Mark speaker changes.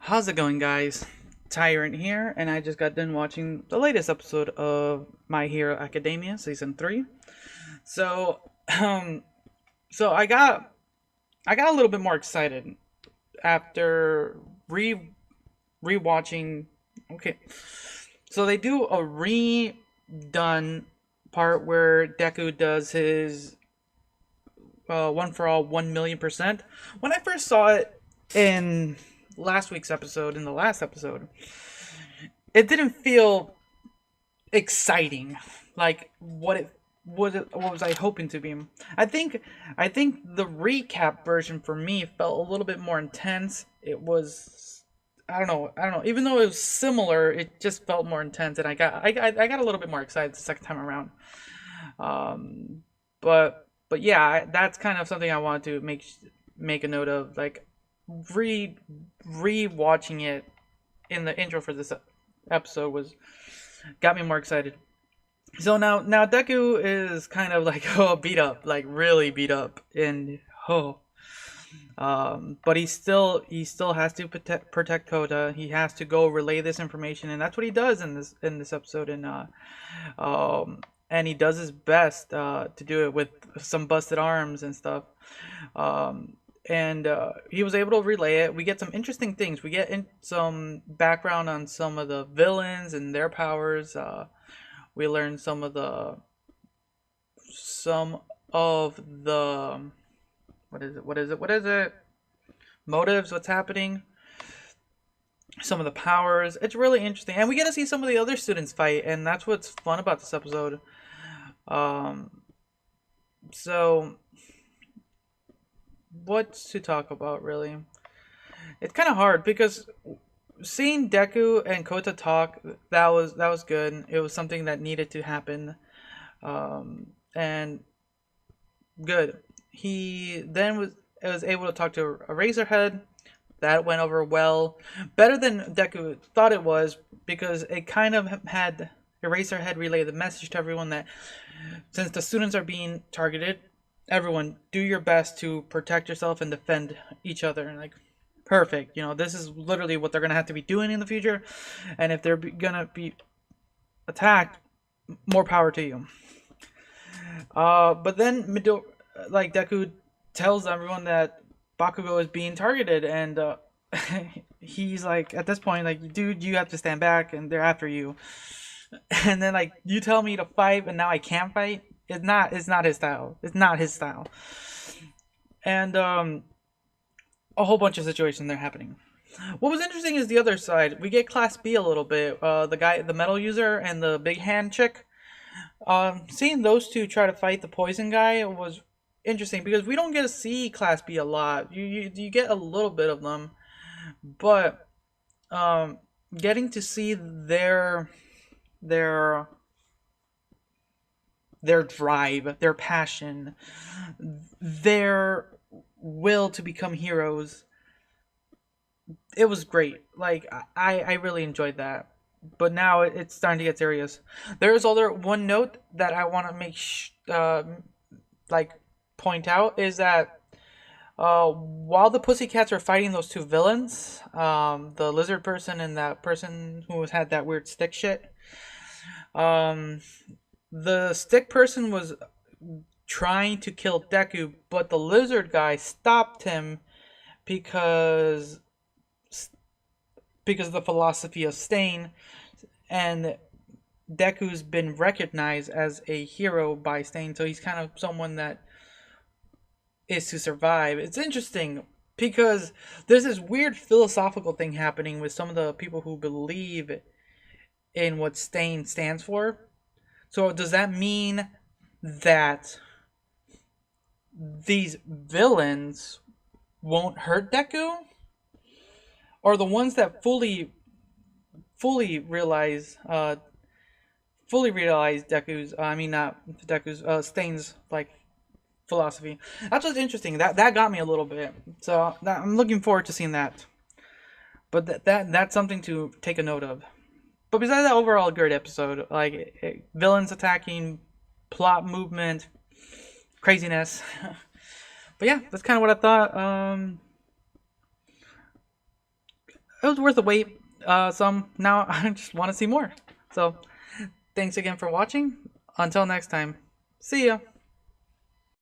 Speaker 1: How's it going, guys? Tyrant here, and I just got done watching the latest episode of My Hero Academia season 3. So, um, so I got a little bit more excited after rewatching. Okay, so they do a redone part where Deku does his one for all 1,000,000%. When I first saw it in last week's episode, in the last episode, it didn't feel exciting like what was I hoping to be. I think the recap version for me felt a little bit more intense. It was I don't know. Even though it was similar, it just felt more intense, and I got a little bit more excited the second time around. Um, but yeah, that's kind of something I wanted to make a note of. Like re-watching it in the intro for this episode was got me more excited. So now Deku is kind of like beat up, like really beat up, and but he still has to protect Kota. He has to go relay this information, and that's what he does in this episode. And he does his best to do it with some busted arms and stuff. And he was able to relay it. We get some interesting things. We get some background on some of the villains and their powers. We learn some of the what is it motives, what's happening, some of the powers. It's really interesting, and we get to see some of the other students fight, and that's what's fun about this episode. um so what to talk about, really? It's kind of hard because seeing Deku and Kota talk, that was good. It was something that needed to happen. And good. He then was able to talk to Eraserhead. That went over well, better than Deku thought it was, because it kind of had Eraserhead relay the message to everyone that since the students are being targeted, everyone do your best to protect yourself and defend each other. And like, perfect. This is literally what they're gonna have to be doing in the future, and if they're gonna be attacked, more power to you. But then like Deku tells everyone that Bakugo is being targeted, and he's like, at this point, like, dude, you have to stand back, and they're after you. And then, like, you tell me to fight, and now I can't fight. It's not his style. It's not his style. And a whole bunch of situations that are happening. What was interesting is the other side. We get Class B a little bit. The metal user, and the big hand chick. Seeing those two try to fight the poison guy was interesting because we don't get to see Class B a lot. You get a little bit of them, but um, getting to see their their drive, their passion, their will to become heroes, it was great. Like, I really enjoyed that. But now it's starting to get serious. There's other one note that I want to like point out is that while the Pussycats are fighting those two villains, the lizard person and that person who had that weird stick shit, um, the stick person was trying to kill Deku, but the lizard guy stopped him because because of the philosophy of Stain, and Deku's been recognized as a hero by Stain, so he's kind of someone that is to survive. It's interesting because there's this weird philosophical thing happening with some of the people who believe in what Stain stands for. So does that mean that these villains won't hurt Deku? Or the ones that fully realize Deku's I mean not Deku's Stain's like philosophy. That's what's interesting. That got me a little bit. So I'm looking forward to seeing that. But that's something to take a note of. But besides that, overall great episode. Like, villains attacking, plot movement, craziness. But yeah, that's kind of what I thought. it was worth the wait. Some now I just want to see more. So thanks again for watching. Until next time, see ya.